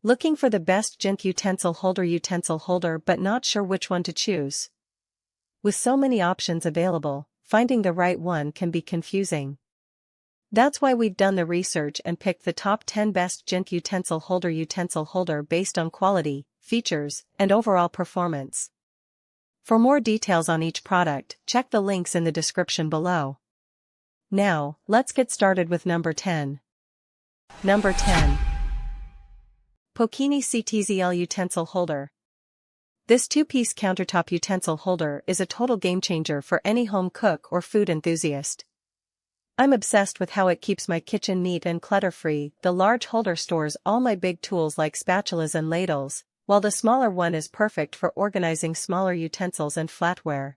Looking for the best JINNTHE utensil holder but not sure which one to choose? With so many options available, finding the right one can be confusing. That's why we've done the research and picked the top 10 best JINNTHE utensil holder based on quality, features, and overall performance. For more details on each product, check the links in the description below. Now, let's get started with number 10. Number 10. Pokini CTZL Utensil Holder. This two-piece countertop utensil holder is a total game-changer for any home cook or food enthusiast. I'm obsessed with how it keeps my kitchen neat and clutter-free. The large holder stores all my big tools like spatulas and ladles, while the smaller one is perfect for organizing smaller utensils and flatware.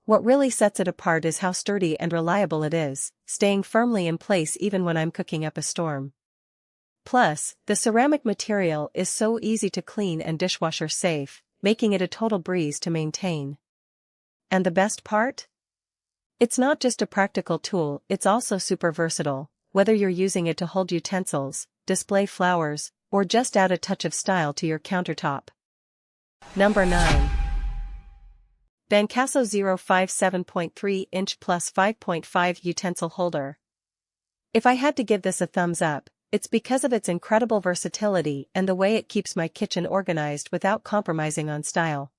What really sets it apart is how sturdy and reliable it is, staying firmly in place even when I'm cooking up a storm. Plus, the ceramic material is so easy to clean and dishwasher safe, making it a total breeze to maintain. And the best part? It's not just a practical tool, it's also super versatile, whether you're using it to hold utensils, display flowers, or just add a touch of style to your countertop. Number 9. Vancasso 057.3-inch plus 5.5 utensil holder. If I had to give this a thumbs up, it's because of its incredible versatility and the way it keeps my kitchen organized without compromising on style.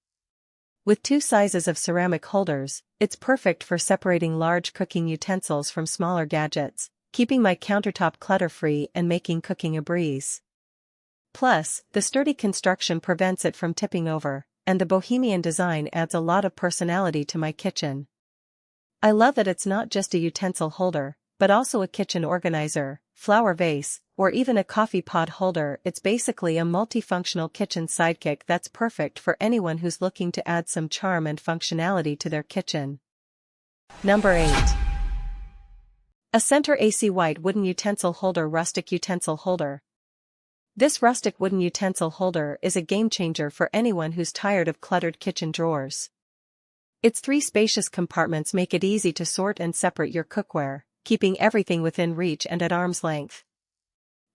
With two sizes of ceramic holders, it's perfect for separating large cooking utensils from smaller gadgets, keeping my countertop clutter-free and making cooking a breeze. Plus, the sturdy construction prevents it from tipping over, and the bohemian design adds a lot of personality to my kitchen. I love that it's not just a utensil holder, but also a kitchen organizer, flower vase, or even a coffee pod holder. It's basically a multifunctional kitchen sidekick that's perfect for anyone who's looking to add some charm and functionality to their kitchen. Number 8. A center AC white wooden utensil holder. Rustic utensil holder. This rustic wooden utensil holder is a game-changer for anyone who's tired of cluttered kitchen drawers. Its three spacious compartments make it easy to sort and separate your cookware, keeping everything within reach and at arm's length.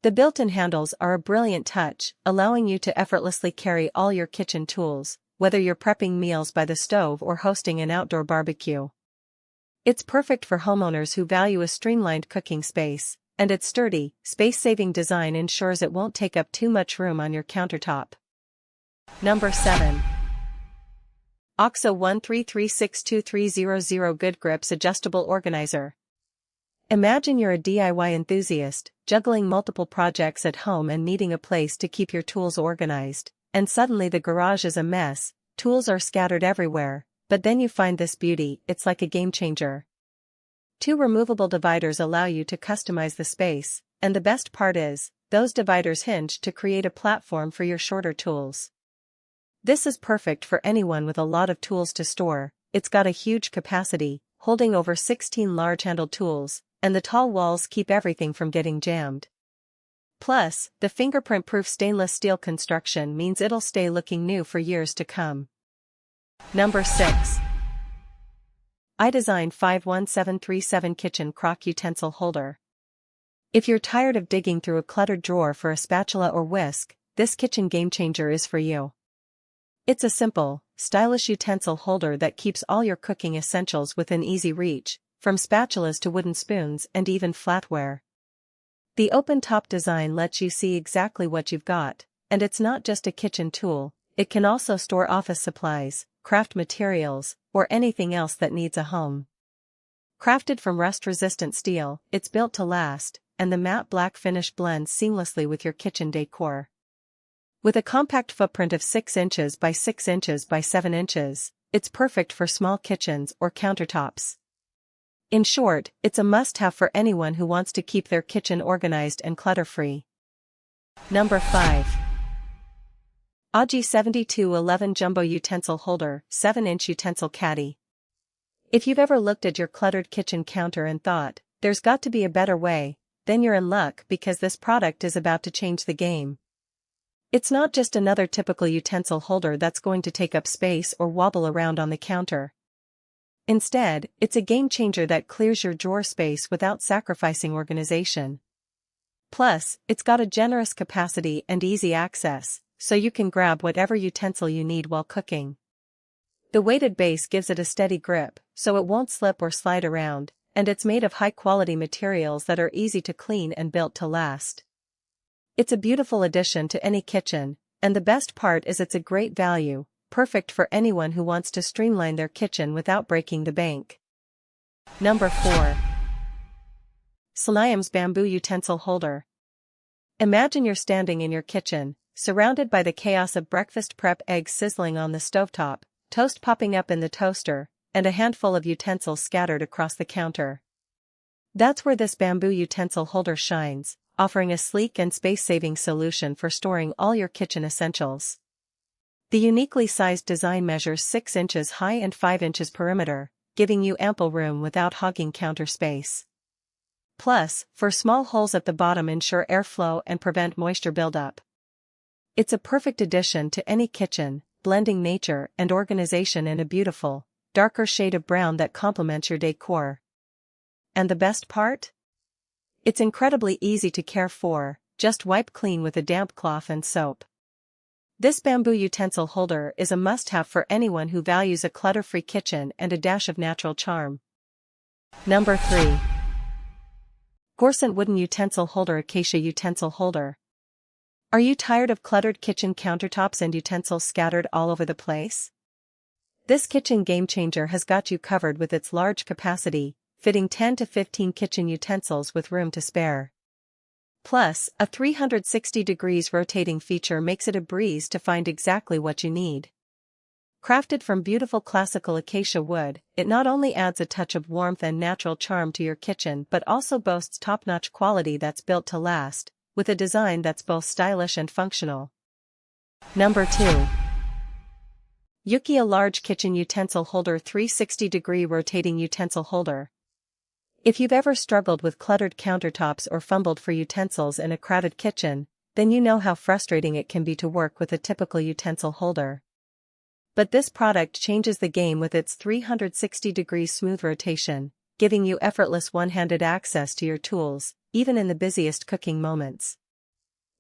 The built-in handles are a brilliant touch, allowing you to effortlessly carry all your kitchen tools, whether you're prepping meals by the stove or hosting an outdoor barbecue. It's perfect for homeowners who value a streamlined cooking space, and its sturdy, space-saving design ensures it won't take up too much room on your countertop. Number 7. OXO 1336230 Good Grips Adjustable Organizer. Imagine you're a DIY enthusiast, juggling multiple projects at home and needing a place to keep your tools organized, and suddenly the garage is a mess, tools are scattered everywhere, but then you find this beauty. It's like a game-changer. Two removable dividers allow you to customize the space, and the best part is, those dividers hinge to create a platform for your shorter tools. This is perfect for anyone with a lot of tools to store. It's got a huge capacity, holding over 16 large-handled tools, and the tall walls keep everything from getting jammed. Plus, the fingerprint-proof stainless steel construction means it'll stay looking new for years to come. Number 6. iDesign 51737 Kitchen Crock Utensil Holder. If you're tired of digging through a cluttered drawer for a spatula or whisk, this kitchen game-changer is for you. It's a simple, stylish utensil holder that keeps all your cooking essentials within easy reach, from spatulas to wooden spoons and even flatware. The open-top design lets you see exactly what you've got, and it's not just a kitchen tool, it can also store office supplies, craft materials, or anything else that needs a home. Crafted from rust-resistant steel, it's built to last, and the matte black finish blends seamlessly with your kitchen decor. With a compact footprint of 6 inches by 6 inches by 7 inches, it's perfect for small kitchens or countertops. In short, it's a must-have for anyone who wants to keep their kitchen organized and clutter-free. Number 5. Oggi 7211 Jumbo Utensil Holder, 7-inch Utensil Caddy. If you've ever looked at your cluttered kitchen counter and thought, there's got to be a better way, then you're in luck because this product is about to change the game. It's not just another typical utensil holder that's going to take up space or wobble around on the counter. Instead, it's a game-changer that clears your drawer space without sacrificing organization. Plus, it's got a generous capacity and easy access, so you can grab whatever utensil you need while cooking. The weighted base gives it a steady grip, so it won't slip or slide around, and it's made of high-quality materials that are easy to clean and built to last. It's a beautiful addition to any kitchen, and the best part is it's a great value, perfect for anyone who wants to streamline their kitchen without breaking the bank. Number 4. SLNIHAMS Bamboo Utensil Holder. Imagine you're standing in your kitchen, surrounded by the chaos of breakfast prep, eggs sizzling on the stovetop, toast popping up in the toaster, and a handful of utensils scattered across the counter. That's where this bamboo utensil holder shines, offering a sleek and space-saving solution for storing all your kitchen essentials. The uniquely sized design measures 6 inches high and 5 inches perimeter, giving you ample room without hogging counter space. Plus, four small holes at the bottom ensure airflow and prevent moisture buildup. It's a perfect addition to any kitchen, blending nature and organization in a beautiful, darker shade of brown that complements your decor. And the best part? It's incredibly easy to care for, just wipe clean with a damp cloth and soap. This bamboo utensil holder is a must-have for anyone who values a clutter-free kitchen and a dash of natural charm. Number 3. Gorsent Wooden Utensil Holder Acacia Utensil Holder. Are you tired of cluttered kitchen countertops and utensils scattered all over the place? This kitchen game-changer has got you covered with its large capacity, fitting 10 to 15 kitchen utensils with room to spare. Plus, a 360 degrees rotating feature makes it a breeze to find exactly what you need. Crafted from beautiful classical acacia wood, it not only adds a touch of warmth and natural charm to your kitchen but also boasts top-notch quality that's built to last, with a design that's both stylish and functional. Number 2. YIUKEA Large Kitchen Utensil Holder 360-degree Rotating Utensil Holder. If you've ever struggled with cluttered countertops or fumbled for utensils in a crowded kitchen, then you know how frustrating it can be to work with a typical utensil holder. But this product changes the game with its 360-degree smooth rotation, giving you effortless one-handed access to your tools, even in the busiest cooking moments.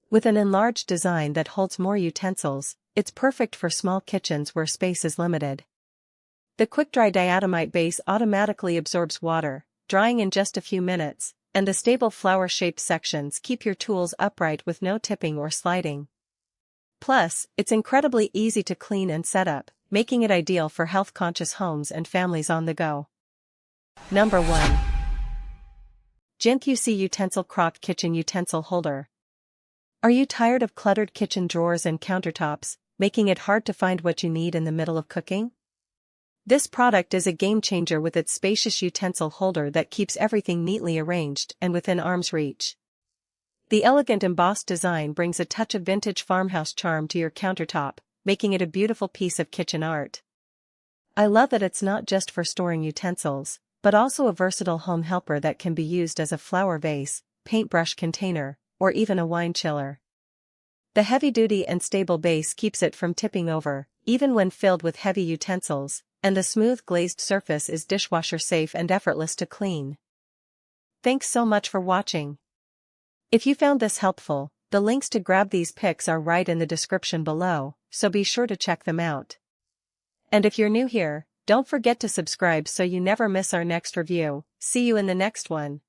With an enlarged design that holds more utensils, it's perfect for small kitchens where space is limited. The quick-dry diatomite base automatically absorbs water, drying in just a few minutes, and the stable flower-shaped sections keep your tools upright with no tipping or sliding. Plus, it's incredibly easy to clean and set up, making it ideal for health-conscious homes and families on the go. Number 1. JINNTHE Utensil Crock Kitchen Utensil Holder. Are you tired of cluttered kitchen drawers and countertops, making it hard to find what you need in the middle of cooking? This product is a game-changer with its spacious utensil holder that keeps everything neatly arranged and within arm's reach. The elegant embossed design brings a touch of vintage farmhouse charm to your countertop, making it a beautiful piece of kitchen art. I love that it's not just for storing utensils, but also a versatile home helper that can be used as a flower vase, paintbrush container, or even a wine chiller. The heavy-duty and stable base keeps it from tipping over, even when filled with heavy utensils, and the smooth glazed surface is dishwasher safe and effortless to clean. Thanks so much for watching. If you found this helpful, the links to grab these picks are right in the description below, so be sure to check them out. And if you're new here, don't forget to subscribe so you never miss our next review. See you in the next one.